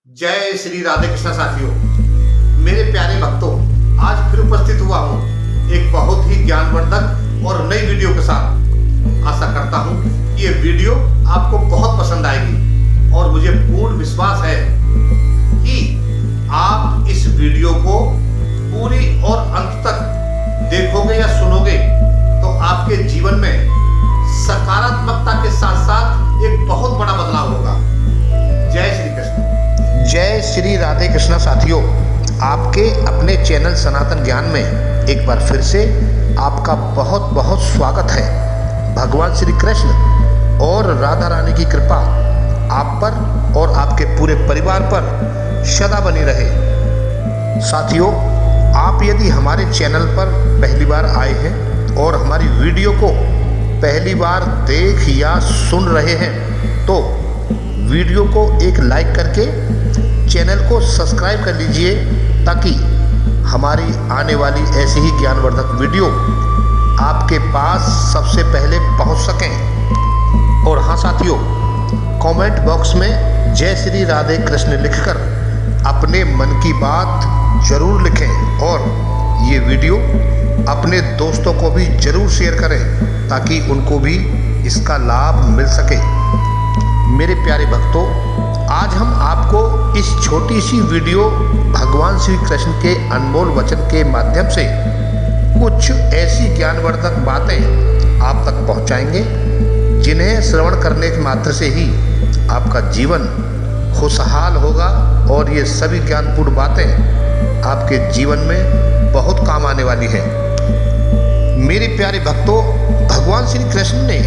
जय श्री राधे कृष्ण साथियों, मेरे प्यारे भक्तों, आज फिर उपस्थित हुआ हूँ एक बहुत ही ज्ञानवर्धक और नई वीडियो के साथ। आशा करता हूँ कि ये वीडियो आपको बहुत पसंद आएगी और मुझे पूर्ण विश्वास है कि आप इस वीडियो को पूरी और अंत तक देखोगे या सुनोगे तो आपके जीवन में सकारात्मकता के साथ साथ एक बहुत बड़ा बदलाव होगा। जय श्री कृष्ण। जय श्री राधे कृष्ण साथियों, आपके अपने चैनल सनातन ज्ञान में एक बार फिर से आपका बहुत बहुत स्वागत है। भगवान श्री कृष्ण और राधा रानी की कृपा आप पर और आपके पूरे परिवार पर सदा बनी रहे। साथियों, आप यदि हमारे चैनल पर पहली बार आए हैं और हमारी वीडियो को पहली बार देख या सुन रहे हैं तो वीडियो को एक लाइक करके चैनल को सब्सक्राइब कर लीजिए ताकि हमारी आने वाली ऐसी ही ज्ञानवर्धक वीडियो आपके पास सबसे पहले पहुंच सकें। और हाँ साथियों, कमेंट बॉक्स में जय श्री राधे कृष्ण लिखकर अपने मन की बात जरूर लिखें और ये वीडियो अपने दोस्तों को भी जरूर शेयर करें ताकि उनको भी इसका लाभ मिल सके। मेरे प्यारे भक्तों, आज हम आपको इस छोटी सी वीडियो भगवान श्री कृष्ण के अनमोल वचन के माध्यम से कुछ ऐसी ज्ञानवर्धक बातें आप तक पहुंचाएंगे जिन्हें श्रवण करने के मात्र से ही आपका जीवन खुशहाल होगा और ये सभी ज्ञानपूर्ण बातें आपके जीवन में बहुत काम आने वाली हैं। मेरे प्यारे भक्तों, भगवान श्री कृष्ण ने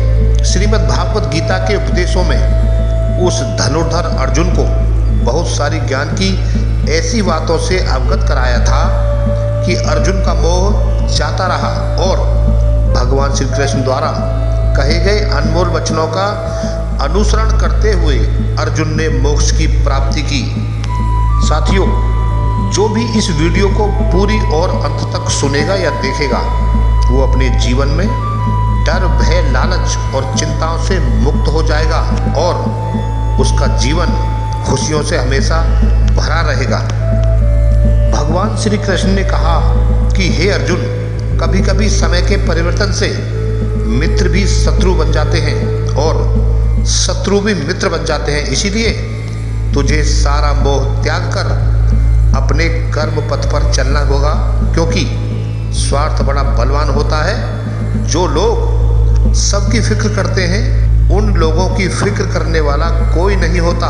श्रीमद् भागवत गीता के उपदेशों में उस धनुर्धर अर्जुन को बहुत सारी ज्ञान की ऐसी बातों से अवगत कराया था कि अर्जुन का मोह जाता रहा और भगवान श्री कृष्ण द्वारा कहे गए अनमोल वचनों का अनुसरण करते हुए अर्जुन ने मोक्ष की प्राप्ति की। साथियों, जो भी इस वीडियो को पूरी और अंत तक सुनेगा या देखेगा वो अपने जीवन में डर, भय, लालच और चिंताओं से मुक्त हो जाएगा और उसका जीवन खुशियों से हमेशा भरा रहेगा। भगवान श्री कृष्ण ने कहा कि हे अर्जुन, कभी कभी समय के परिवर्तन से मित्र भी शत्रु बन जाते हैं और शत्रु भी मित्र बन जाते हैं। इसीलिए तुझे सारा मोह त्याग कर अपने कर्म पथ पर चलना होगा, क्योंकि स्वार्थ बड़ा बलवान होता है। जो लोग सबकी फिक्र करते हैं उन लोगों की फिक्र करने वाला कोई नहीं होता।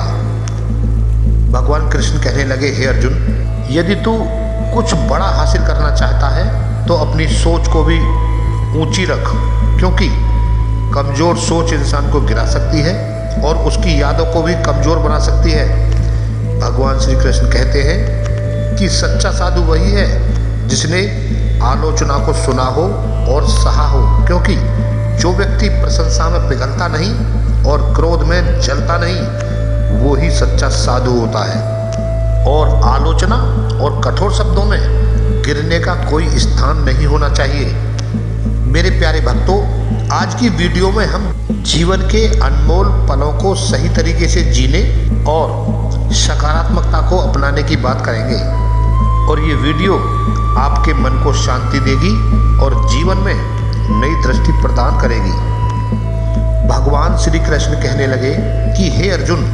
भगवान कृष्ण कहने लगे, हे अर्जुन, यदि तू कुछ बड़ा हासिल करना चाहता है तो अपनी सोच को भी ऊंची रख, क्योंकि कमजोर सोच इंसान को गिरा सकती है और उसकी यादों को भी कमजोर बना सकती है। भगवान श्री कृष्ण कहते हैं कि सच्चा साधु वही है जिसने आलोचना को सुना हो और सहा हो, क्योंकि जो व्यक्ति प्रशंसा में पिघलता नहीं और क्रोध में जलता नहीं वो ही सच्चा साधु होता है। और आलोचना और कठोर शब्दों में गिरने का कोई स्थान नहीं होना चाहिए। मेरे प्यारे भक्तों, आज की वीडियो में हम जीवन के अनमोल पलों को सही तरीके से जीने और सकारात्मकता को अपनाने की बात करेंगे और ये वीडियो आपके मन को शांति देगी और जीवन में नई दृष्टि प्रदान करेगी। भगवान श्री कृष्ण कहने लगे कि हे अर्जुन,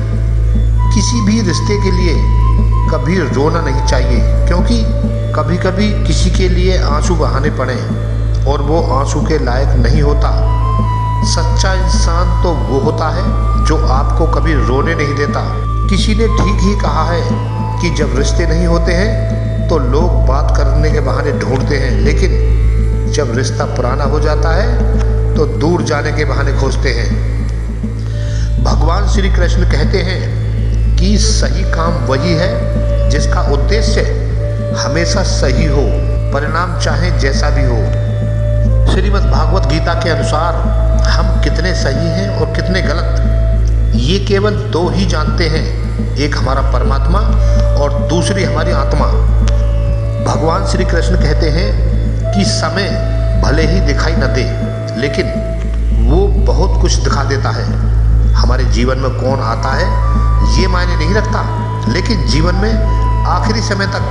किसी भी रिश्ते के लिए कभी रोना नहीं चाहिए, क्योंकि कभी कभी किसी के लिए आंसू बहाने पड़े और वो आंसू के लायक नहीं होता। सच्चा इंसान तो वो होता है जो आपको कभी रोने नहीं देता। किसी ने ठीक ही कहा है कि जब रिश्ते नहीं होते हैं तो लोग बात करने के बहाने ढूंढते हैं, लेकिन जब रिश्ता पुराना हो जाता है तो दूर जाने के बहाने खोजते हैं। भगवान श्री कृष्ण कहते हैं कि सही काम वही है जिसका उद्देश्य हमेशा सही हो, परिणाम चाहे जैसा भी हो। श्रीमद् भागवत गीता के अनुसार हम कितने सही हैं और कितने गलत ये केवल दो ही जानते हैं, एक हमारा परमात्मा और दूसरी हमारी आत्मा। भगवान श्री कृष्ण कहते हैं कि समय भले ही दिखाई न दे लेकिन वो बहुत कुछ दिखा देता है। हमारे जीवन में कौन आता है ये मायने नहीं रखता, लेकिन जीवन में आखिरी समय तक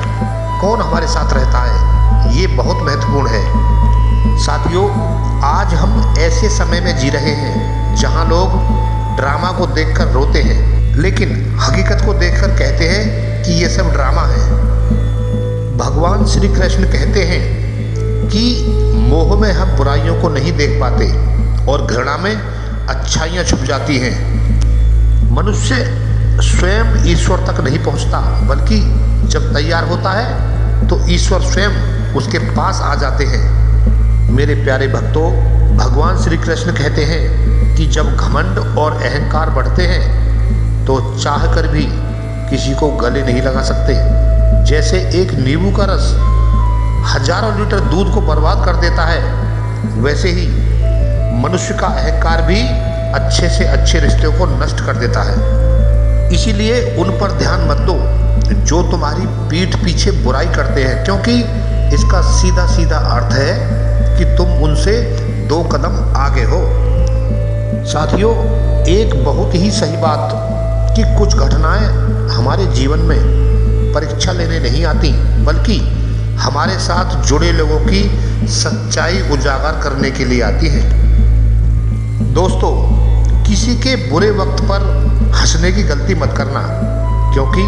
कौन हमारे साथ रहता है, ये बहुत महत्वपूर्ण है। साथियों, आज हम ऐसे समय में जी रहे हैं जहां लोग ड्रामा को देखकर रोते हैं, लेकिन हकीकत को देखकर कहते हैं कि ये सब ड्रामा है। भगवान श्री कृष्ण कहते हैं कि मोह में हम बुराइयों को नहीं देख पाते और घृणा में अच्छाइयाँ छुप जाती हैं। मनुष्य स्वयं ईश्वर तक नहीं पहुंचता, बल्कि जब तैयार होता है तो ईश्वर स्वयं उसके पास आ जाते हैं। मेरे प्यारे भक्तों, भगवान श्री कृष्ण कहते हैं कि जब घमंड और अहंकार बढ़ते हैं तो चाहकर भी किसी को गले नहीं लगा सकते। जैसे एक नींबू का रस हजारों लीटर दूध को बर्बाद कर देता है, वैसे ही मनुष्य का अहंकार भी अच्छे से अच्छे रिश्तों को नष्ट कर देता है। इसीलिए उन पर ध्यान मत दो जो तुम्हारी पीठ पीछे बुराई करते हैं, क्योंकि इसका सीधा सीधा अर्थ है कि तुम उनसे 2 कदम आगे हो। साथियों, एक बहुत ही सही बात कि कुछ घटनाएं हमारे जीवन में परीक्षा लेने नहीं आती, बल्कि हमारे साथ जुड़े लोगों की सच्चाई उजागर करने के लिए आती है। दोस्तों, किसी के बुरे वक्त पर हंसने की गलती मत करना, क्योंकि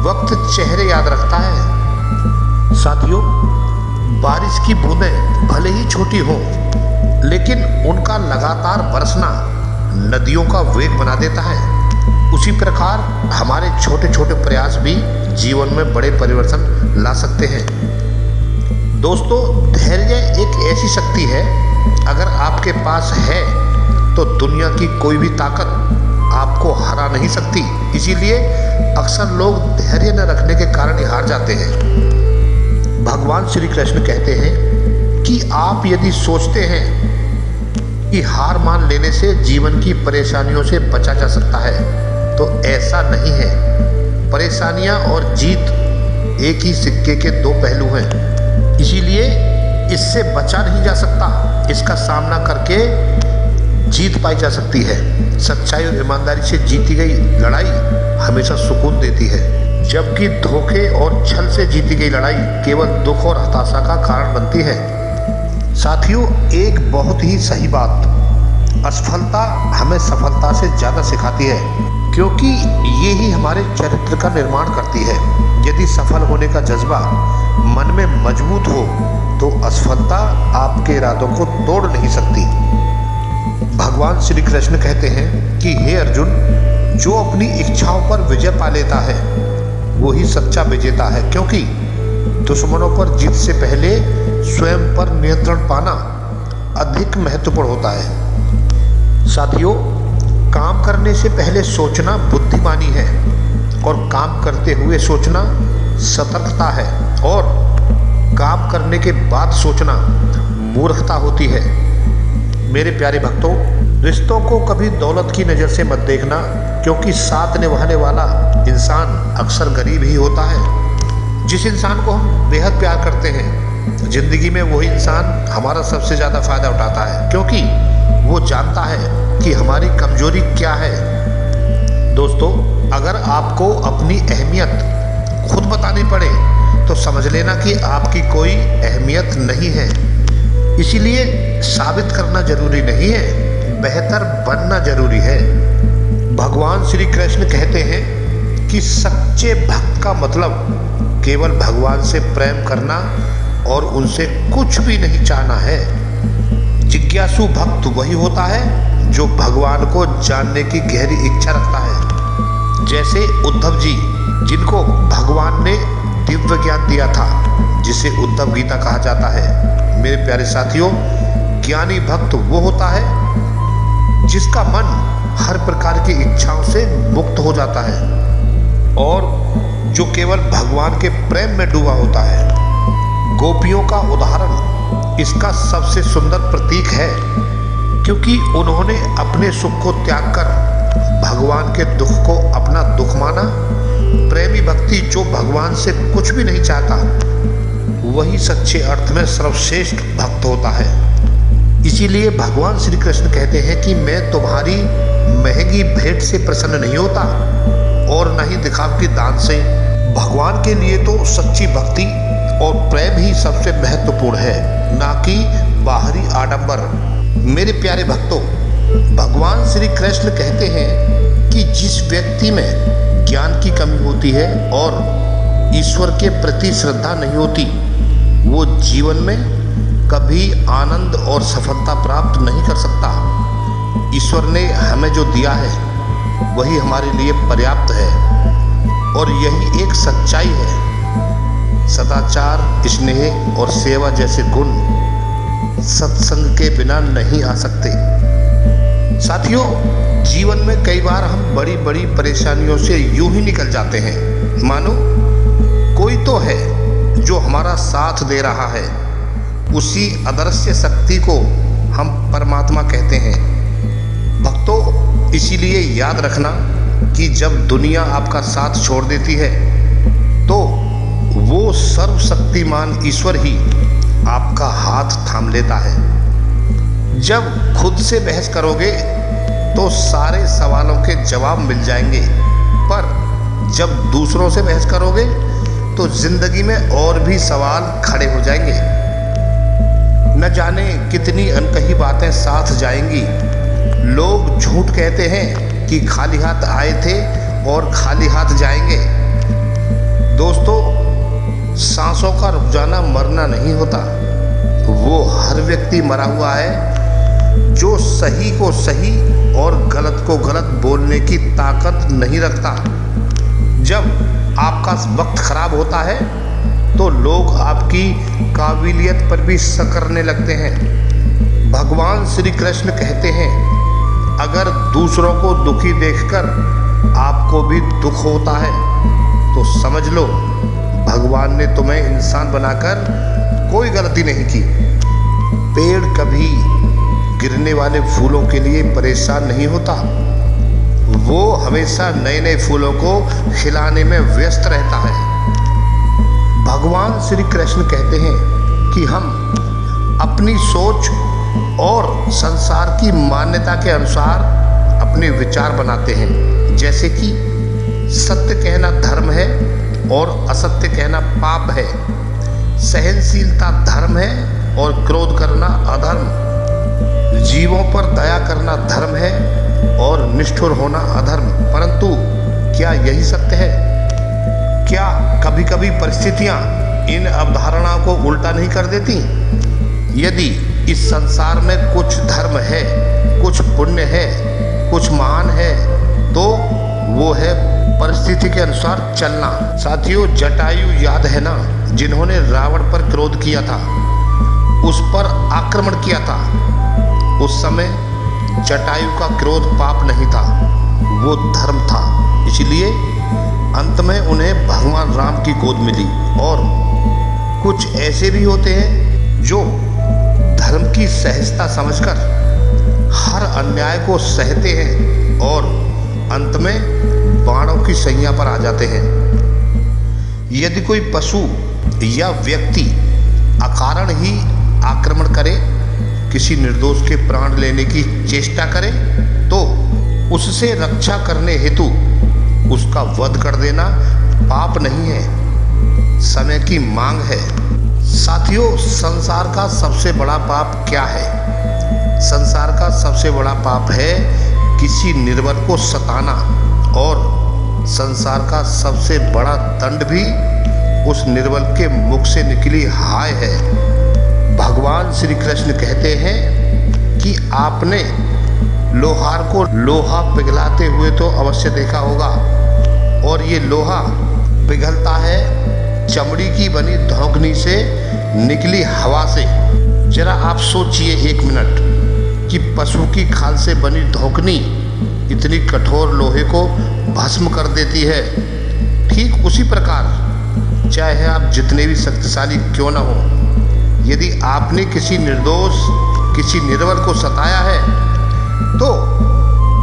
वक्त चेहरे याद रखता है। साथियों, बारिश की बूंदें भले ही छोटी हों, लेकिन उनका लगातार बरसना नदियों का वेग बना देता है। उसी प्रकार हमारे छोटे छोटे प्रयास भी जीवन में बड़े परिवर्तन ला सकते हैं। दोस्तों, धैर्य एक ऐसी शक्ति है, अगर आपके पास है तो दुनिया की कोई भी ताकत आपको हरा नहीं सकती। इसीलिए अक्सर लोग धैर्य न रखने के कारण ही हार जाते हैं। भगवान श्री कृष्ण कहते हैं कि आप यदि सोचते हैं कि हार मान लेने से जीवन की परेशानियों से बचा जा सकता है, तो ऐसा नहीं है। परेशानियां और जीत एक ही सिक्के के 2 पहलू हैं, इसीलिए इससे बचा नहीं जा सकता। इसका सामना करके जीत पाई जा सकती है। सच्चाई और ईमानदारी से जीती गई लड़ाई हमेशा सुकून देती है, जबकि धोखे और छल से जीती गई लड़ाई केवल दुख और हताशा का कारण बनती है। साथियों, एक बहुत ही सही बात, असफलता हमें सफलता से ज़्यादा सिखाती है, क्योंकि ये ही हमारे चरित्र का निर्माण करती है। यदि सफल होने का जज्बा मन में मजबूत हो तो असफलता आपके इरादों को तोड़ नहीं सकती। भगवान श्री कृष्ण कहते हैं कि हे अर्जुन, जो अपनी इच्छाओं पर विजय पा लेता है वही सच्चा विजेता है, क्योंकि दुश्मनों पर जीत से पहले स्वयं पर नियंत्रण पाना अधिक महत्वपूर्ण होता है। साथियों, काम करने से पहले सोचना बुद्धिमानी है, और काम करते हुए सोचना सतर्कता है, और काम करने के बाद सोचना मूर्खता होती है। मेरे प्यारे भक्तों, रिश्तों को कभी दौलत की नज़र से मत देखना, क्योंकि साथ निभाने वाला इंसान अक्सर गरीब ही होता है। जिस इंसान को हम बेहद प्यार करते हैं, जिंदगी में वही इंसान हमारा सबसे ज़्यादा फायदा उठाता है, क्योंकि वो जानता है कि हमारी कमजोरी क्या है। दोस्तों, अगर आपको अपनी अहमियत खुद बतानी पड़े तो समझ लेना कि आपकी कोई अहमियत नहीं है। इसीलिए साबित करना जरूरी नहीं है, बेहतर बनना जरूरी है। भगवान श्री कृष्ण कहते हैं कि सच्चे भक्त का मतलब केवल भगवान से प्रेम करना और उनसे कुछ भी नहीं चाहना है। जिज्ञासु भक्त वही होता है जो भगवान को जानने की गहरी इच्छा रखता है। जैसे उद्धव जी, जिनको भगवान ने दिव्य ज्ञान दिया था, जिसे उद्धव गीता कहा जाता है। मेरे प्यारे साथियों, ज्ञानी भक्त वो होता है जिसका मन हर प्रकार की इच्छाओं से मुक्त हो जाता है और जो केवल भगवान के प्रेम में डूबा होता है। गोपियों का उदाहरण इसका सबसे सुंदर प्रतीक है, क्योंकि उन्होंने अपने सुख को त्याग कर भगवान के दुख को अपना दुख माना। प्रेमी भक्ति जो भगवान से कुछ भी नहीं चाहता, वही सच्चे अर्थ में सर्वश्रेष्ठ भक्त होता है। इसीलिए भगवान श्री कृष्ण कहते हैं कि मैं तुम्हारी महंगी भेंट से प्रसन्न नहीं होता और न ही दिखावटी दान से। भगवान के लिए तो सच्ची भक्ति और प्रेम ही सबसे महत्वपूर्ण है, ना कि बाहरी आडंबर। मेरे प्यारे भक्तों, भगवान श्री कृष्ण कहते हैं कि जिस व्यक्ति में ज्ञान की कमी होती है और ईश्वर के प्रति श्रद्धा नहीं होती, वो जीवन में कभी आनंद और सफलता प्राप्त नहीं कर सकता। ईश्वर ने हमें जो दिया है वही हमारे लिए पर्याप्त है और यही एक सच्चाई है। सदाचार, स्नेह और सेवा जैसे गुण सत्संग के बिना नहीं आ सकते। साथियों, जीवन में कई बार हम बड़ी बड़ी परेशानियों से यूं ही निकल जाते हैं, मानो कोई तो है जो हमारा साथ दे रहा है। उसी अदृश्य शक्ति को हम परमात्मा कहते हैं। भक्तों, इसीलिए याद रखना कि जब दुनिया आपका साथ छोड़ देती है तो वो सर्वशक्तिमान ईश्वर ही आपका हाथ थाम लेता है। जब खुद से बहस करोगे तो सारे सवालों के जवाब मिल जाएंगे, पर जब दूसरों से बहस करोगे तो जिंदगी में और भी सवाल खड़े हो जाएंगे। न जाने कितनी अनकही बातें साथ जाएंगी। लोग झूठ कहते हैं कि खाली हाथ आए थे और खाली हाथ जाएंगे। दोस्तों, सांसों का रुक जाना मरना नहीं होता। वो हर व्यक्ति मरा हुआ है जो सही को सही और गलत को गलत बोलने की ताकत नहीं रखता। जब आपका वक्त खराब होता है तो लोग आपकी काबिलियत पर भी शक करने लगते हैं। भगवान श्री कृष्ण कहते हैं, अगर दूसरों को दुखी देखकर आपको भी दुख होता है तो समझ लो भगवान ने तुम्हें इंसान बनाकर कोई गलती नहीं की। पेड़ कभी गिरने वाले फूलों के लिए परेशान नहीं होता, वो हमेशा नए नए फूलों को खिलाने में व्यस्त रहता है। भगवान श्री कृष्ण कहते हैं कि हम अपनी सोच और संसार की मान्यता के अनुसार अपने विचार बनाते हैं। जैसे कि सत्य कहना धर्म है और असत्य कहना पाप है, सहनशीलता धर्म है और क्रोध करना अधर्म, जीवों पर दया करना धर्म है और निष्ठुर होना अधर्म। परंतु क्या यही सत्य है? क्या कभी कभी परिस्थितियां इन अवधारणाओं को उल्टा नहीं कर देती? यदि इस संसार में कुछ धर्म है, कुछ पुण्य है, कुछ महान है, तो वो है परिस्थिति के अनुसार चलना। साथियों, जटायु याद है ना, जिन्होंने रावण पर क्रोध किया था, उस पर आक्रमण किया था। उस समय जटायु का क्रोध पाप नहीं था, वो धर्म था। इसलिए अंत में उन्हें भगवान राम की गोद मिली। और कुछ ऐसे भी होते हैं जो धर्म की सहजता समझकर हर अन्याय को सहते हैं और अंत में बाणों की सैया पर आ जाते हैं। यदि कोई पशु या व्यक्ति अकारण ही आक्रमण करे, किसी निर्दोष के प्राण लेने की चेष्टा करे, तो उससे रक्षा करने हेतु उसका वध कर देना पाप नहीं है, समय की मांग है। साथियों, संसार का सबसे बड़ा पाप क्या है? संसार का सबसे बड़ा पाप है किसी निर्बल को सताना, और संसार का सबसे बड़ा दंड भी उस निर्बल के मुख से निकली हाय है। भगवान श्री कृष्ण कहते हैं कि आपने लोहार को लोहा पिघलाते हुए तो अवश्य देखा होगा, और ये लोहा पिघलता है चमड़ी की बनी धौंकनी से निकली हवा से। जरा आप सोचिए एक मिनट कि पशु की खाल से बनी धौंकनी इतनी कठोर लोहे को भस्म कर देती है। ठीक उसी प्रकार चाहे आप जितने भी शक्तिशाली क्यों न हो, यदि आपने किसी निर्दोष, किसी निर्बल को सताया है तो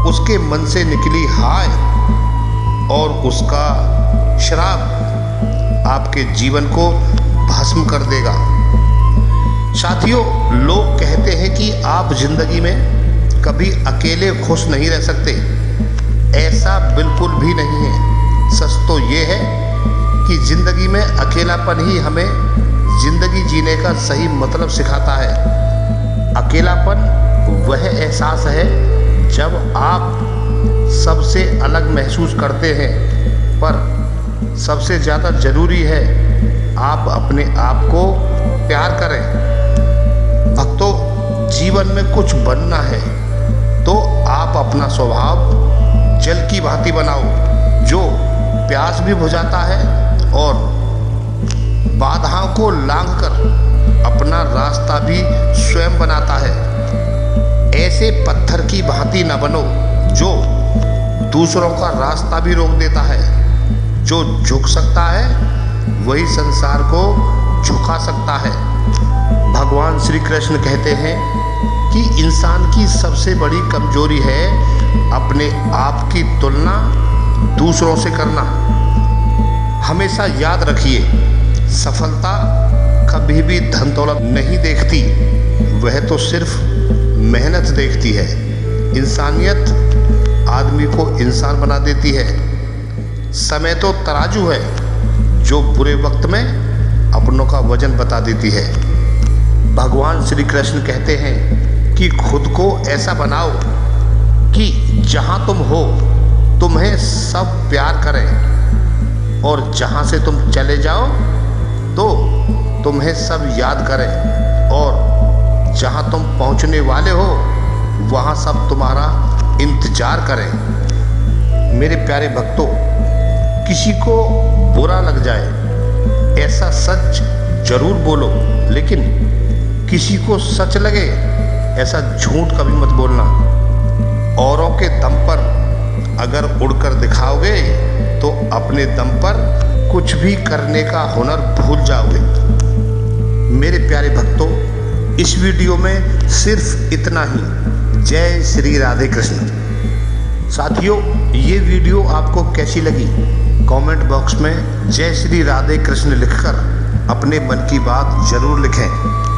उसके मन से निकली हाय और उसका श्राप आपके जीवन को भस्म कर देगा। साथियों, लोग कहते हैं कि आप जिंदगी में कभी अकेले खुश नहीं रह सकते। ऐसा बिल्कुल भी नहीं है। सच तो ये है कि ज़िंदगी में अकेलापन ही हमें ज़िंदगी जीने का सही मतलब सिखाता है। अकेलापन वह एहसास है जब आप सबसे अलग महसूस करते हैं, पर सबसे ज़्यादा ज़रूरी है आप अपने आप को प्यार करें। भक्तों, जीवन में कुछ बनना है तो आप अपना स्वभाव जल की भांति बनाओ, जो प्यास भी बुझाता है और बाधाओं को लांघकर अपना रास्ता भी स्वयं बनाता है। ऐसे पत्थर की भांति न बनो जो दूसरों का रास्ता भी रोक देता है। जो झुक सकता है वही संसार को झुका सकता है। भगवान श्री कृष्ण कहते हैं कि इंसान की सबसे बड़ी कमजोरी है अपने आप की तुलना दूसरों से करना। हमेशा याद रखिए, सफलता कभी भी धन दौलत नहीं देखती, वह तो सिर्फ मेहनत देखती है। इंसानियत आदमी को इंसान बना देती है। समय तो तराजू है जो बुरे वक्त में अपनों का वजन बता देती है। भगवान श्री कृष्ण कहते हैं कि खुद को ऐसा बनाओ कि जहाँ तुम हो तुम्हें सब प्यार करें, और जहाँ से तुम चले जाओ तो तुम्हें सब याद करें, और जहाँ तुम पहुँचने वाले हो वहाँ सब तुम्हारा इंतजार करें। मेरे प्यारे भक्तों, किसी को बुरा लग जाए ऐसा सच जरूर बोलो, लेकिन किसी को सच लगे ऐसा झूठ कभी मत बोलना। औरों के दम पर अगर उड़कर दिखाओगे तो अपने दम पर कुछ भी करने का हुनर भूल जाओगे। मेरे प्यारे भक्तों, इस वीडियो में सिर्फ इतना ही। जय श्री राधे कृष्ण। साथियों, ये वीडियो आपको कैसी लगी कमेंट बॉक्स में जय श्री राधे कृष्ण लिखकर अपने मन की बात जरूर लिखें।